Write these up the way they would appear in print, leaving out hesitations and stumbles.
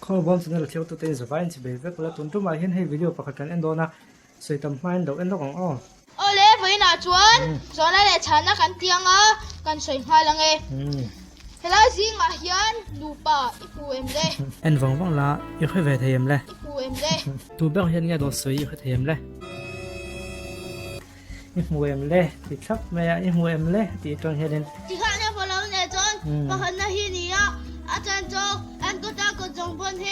ข้อบอมสนเราเที่ยวตัวเต็งสบายสิเบลก็แล้วตุนตุ้มมาเห็นให้วิดีโอประกาศกันเอ็นโดนะสวยตำไม้ดอกเอ็นดอกของอ้อโอเล่ไปหนาจวนจวนอะไรฉันนะกันเตียงอ่ะกันสวยมาลังเอเฮล่าซิงอ่ะยันดูป่าอีปูเอ็มเลยเอ็นวังละยังค่อยเวทเทียมเลยอีปูเอ็มเลยตูเบลเห็นไงโดนสวยยังค่อยเทียมเลยอีปูเอ็มเลยติดทับไม่อีปูเอ็มเลยติดตรงเฮเดนที่ข้าเนี่ยพอเราเนี่ยจนพอหันหน้าที่นี่อ่ะอาจารย์โจอันก็ตาก็จงบนเฮ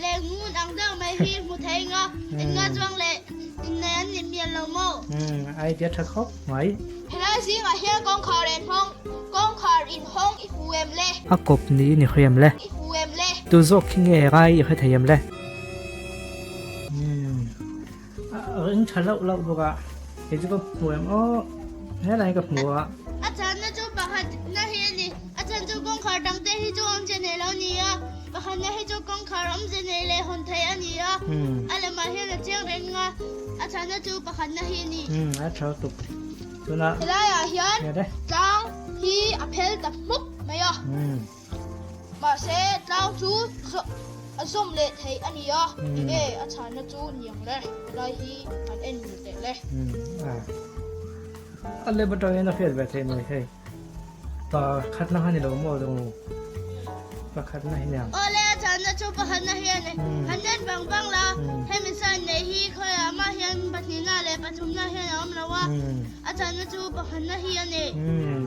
เล่งูดังเดิมไม่ฮีมุทัยงะเอ็นงาจวงเล่อินเนนนิมเมียนเราโม่ไอเดียทักครบไหมเฮล่าซิงอ่ะเฮียกองคาร์เรนห้องกองคาร์อินห้องอีปูเอ็มเลยอากบนี้นี่เทียมเลยอีปูเอ็มเลยตัวโจคิงเอไรยังค่อยเทียมเลยทะเลาะบอกว่าเห็นจะก็หัวอ๋อนี่อะไรกับหัวอาจารย์น่าจะบอกให้น่าเห็นนี่อาจารย์จะกองขาดังแต่ให้จะอมเจเนลนี่อ่ะบอกให้น่าให้จะกองขาอมเจเนลคนไทยอันนี้อ่ะอะไรมาเห็นแล้วเจ้าเร่งอ่ะอาจารย์น่าจะบอกให้น่าเห็นนี่อาจารย์ตุกตัวน่ะเวลาอ่ะเห็นจังที่อเพลตับมุกไม่อ่ะมาเสร็จแล้วจูส้มเละไทยอันนี้อ่ะอาจารย์น่าจะยังเลยไรที่อันเอ็นอยู่แต่เลยอะไรบ้างเนี่ยนะเพื่อนแบบเทมเลยเฮ้ยปะคัดน้าให้เราโม่ตรงปะคัดน้าให้เนี่ยโอ้เลยอาจารย์น่าจะปะคัดน้าให้เนี่ยฮันเดนบางละให้มิสันเนี่ยฮีเขาอยากมาเห็นปัจจุบันเลยปัจจุบันเห็นเอามาว่าอาจารย์น่าจะปะคัดน้าให้เนี่ย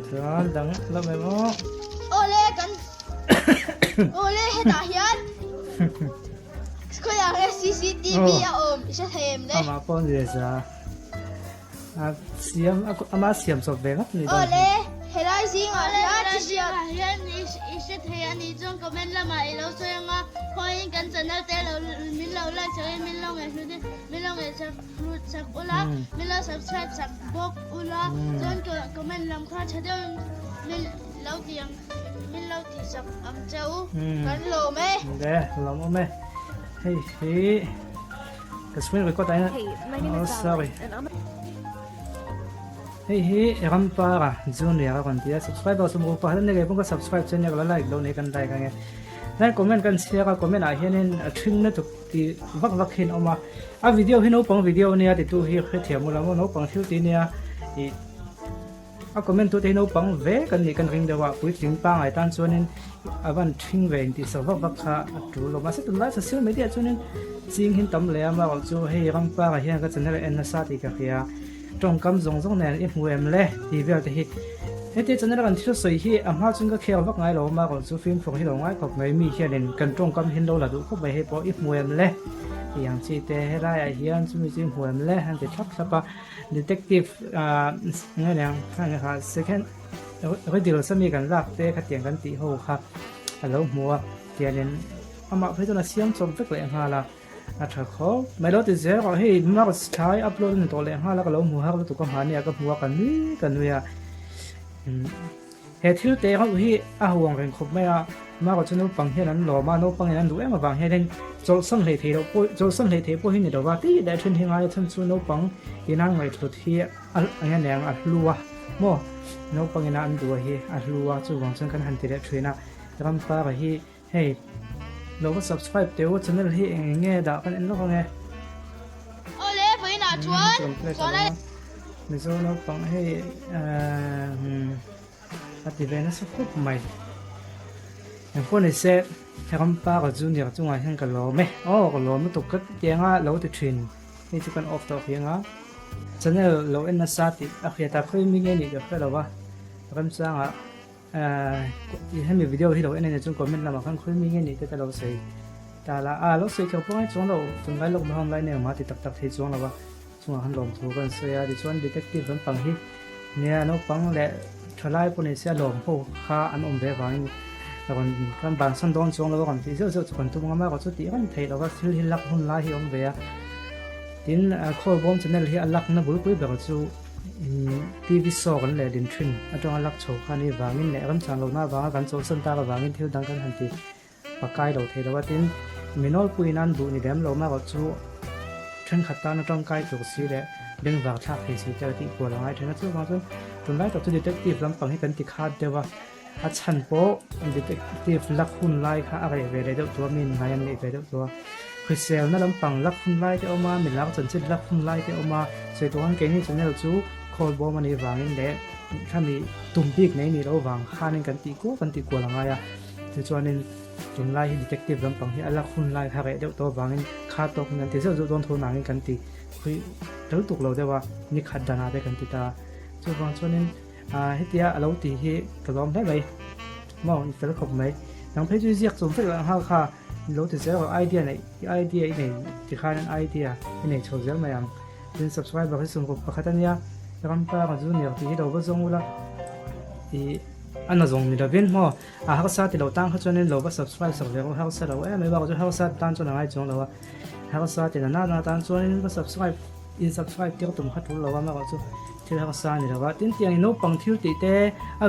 จ้าดังแล้วไม่รู้โอ้เลยกันโอ้เลยให้ตาเห็นเขาอยากให้ CCTV อ่ะไม่ใช่เทมเลยมาป้อนเดี๋ยวจ้าเสียมอามาเสียมสดเบครับนี่โอ้เล่เฮล่าซิงอ่ะเฮล่าซิงอ่ะเฮนี่อีสเทียนี่จงก็เป็นละมาอีเราสวยงามพอยังกันจะนักเตะเรามิเราละจะมิเราไงคือมิเราไงจะรู้จักอุลามิเราสับชัดสับบอกอุลาจนก็เป็นลำคาชะเดินมิเราเตียงมิเราที่สับอัมเจ้ากันโลไหมเด้โลไหมเฮ้ยกระสุนไปก็ได้นะoh sorry Hey, rampa zone ya kan dia subscribe so mo pa ne ga pung subscribe channel la like lo ne kan dai kan na comment kan share ka comment a hianin a thin na tu ti vak vak hin oma a video hin opang video ne ti tu hi khethiam la mo no pang thil ti ne i a comment tu te no pang ve kan ni kan ring dewa pui ting pang ai tan chuanin avan thing ve ti so vak vak kha tu lo ma se tu la social media chuanin jing hin tam le ma chu hei rampa ka hian ka channel en na sa ti ka khia trong cam zong này em mua em le thì bây giờ thì thế cho nên là cần thiết sợi hi hoa chung cái khéo vắt ngay rồi mà còn số phim phòng hi đầu ngay còn mấy mi kia nên cần trong cam hin đâu là đủ không phải hay bỏ ít mua em le thì hàng chi tế hay là hiền chúng mình mua em le hàng thì chắc sắp detective nghe nè hàng là second cái điều sẽ mi cần lạc tế khách tiền cần tỷ hồ khác hello mua tiền nên mà phải cho nó xiêm trong việc lại hà là thật khó mấy đó thì dễ gọi hey mà có try upload lên tổ lên ha là cái lỗ mùa ha cái tụi con hà này cái mùa cần nuôi à hệ thiếu tế họ hi huang cái khúc mấy à mà có cho nó bằng hệนั้นlò mà nó bằng hệนั้นđuổi mà bằng hệ nên cho sân hệ thế đâu cho sân hệ thế bôi hình đâu và tí để trên hình ai thân chú nó bằng cái năng này thuật hi anh này anh lùa mò nó bằng cái năng đuổi hi lùa chú bằng sân cái hành thì để truyền à làm pa cái hi heyเราก็ subscribe เดี๋ยวchannel ที่เงี้ยด่ากันเองแล้วก็ไงโอ้เล่ไปหนาชวนชวนเลยในโซนเราฟังให้ปฏิบัตินั้นสักครู่ใหม่อย่างพวกในเซตให้คำป้ากับจูเนียร์จุงไงให้กันล้อไหมอ๋อกันล้อไม่ตกก็ยังอ่ะเราติดทรินนี่จะเป็นออฟตัวเพียงอ่ะ channel เราเอ็นนัสสัตย์อ่ะเฮียตาเคยมีเงี้ยนี่เดี๋ยวเราว่าคำสั่งอ่ะให้มีวิดีโอที่เราเอ็นในจุดคอมเมนต์เรามาข้างคุยมีเงี้ยนี่แต่เราใส่แต่ละเราใส่เขาพวกไอ้ช่วงเราจงไล่ลงมาทำไรเนี่ยมาติดตักที่ช่วงเราว่าช่วงหันลงถูกันเสียที่ช่วงดีเทคทีฟมันปังที่เนี่ยน้องปังแหละทลายพวกนี้เสียหลงพวกข้าอันอมเบฟังแล้วกันบางสันดอนช่วงเราก่อนที่เจ้าคนตุ้มมากกว่าสุดที่กันไทยเราก็ซื้อที่ลักหุ่นลายที่อมเบียดินข้อบอมชแนลที่อันลักนั่นบุรุษแบบจู่ทีวีสอกันเลยดินทรินอันตรงอันลักโชว์คันนี้วางินเนี่ยกันสั่งลงมาว่ากันโซสันตากับวางินเที่ยวดังกันทันทีปากกายเราเทเราว่าดินมินอลปุยนั้นดูนี่เดิมเรามากกว่าจู่ทรินขัดตาในตรงกายจุกสีเลยเรื่องวางทักให้สีเจ้าที่กลัวเราไงทรินจู่บางส่วนตรงนั้นตัวดีเทคทีฟลำปังให้กันติดขาดเดียวว่า อาชันโปดีเทคทีฟลักหุ่นไล่ค่ะอะไรเวรเดตัวมินไงยังเวรตัวคือเซลนั่นลำปังลักหุ่นไล่ที่ออกมามินลักจนจิตลักหุ่นไล่ที่ออกมาสวยตัวนั้นเก่งนี่จนเราจูคอลบอมันในวางนี่แหละถ้ามีตุ่มปีกในนี่เราวางข้านึงกันตีกัวหลังไงอ่ะที่จวนนึงตุ่มไล่ดีเทคทีฟลำปังที่ลักหุ่นไล่ค่ะเดี๋ยวตัววางนี่ข้าตกนั่นที่เจ้าจูโดนโทนังกันตีคือเราตุกเราได้ว่านี่ขัดดานาได้กันตีตาจูวางจวนนึงให้เดียเราตีให้กระลอมได้ไหมมองอีกแล้วขบไหมนังเพจเรียกสมฟิลห้าค่ะเราจะเจอไอเดียไหนไอเดียไหนที่ข้านั้นไอเดียไหนโชว์เยอะไหมยังเป็น subscribe แบบให้สมกับประคัตเนียแล้วก็ป้าก็จะเนี่ยที่เราก็ส่งละที่อันนั้นส่งนี่เราเป็นมั้งเขาสัตว์ที่เราตั้งเขาจนเราก็ subscribe สักเดียวเขาสัตว์เราไม่ว่าจะเขาสัตว์ตั้งจนอะไรจงเราเขาสัตว์ที่นั่นตั้งจนก็ subscribe subscribe ที่เขาตุ้มขัดทุนเราว่ามาก็จะที่เขาสร้างนี่เราว่าทิ้งที่อย่างโน้ปังทิวติเต้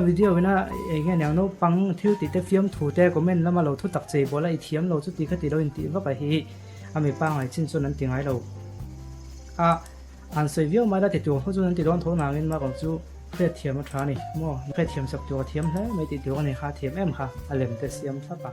วิดีโอนะอย่างเงี้ยอย่างโน้ปังทิวติเต้ฟิล์มถูเต้ก็ไม่แล้วมาเราทุกตักใจบ่ละไอเทียมเราจุดที่เขาติเราอินติว่าไปเฮ้ไม่ปังไอชิ้นส่วนนั้นทิ้งให้เราอันเสียวิวมาได้ติดตัวเขาจุดนั้นติดร้อนโทรนาเงินมาก็จุเพื่อเทียมมาทรานี่มั่วเพื่อเทียมสับตัวเทียมแล้วไม่ติดตัวนี่ค่ะเทียมค่ะอะไรมันจะเสียมสักปะ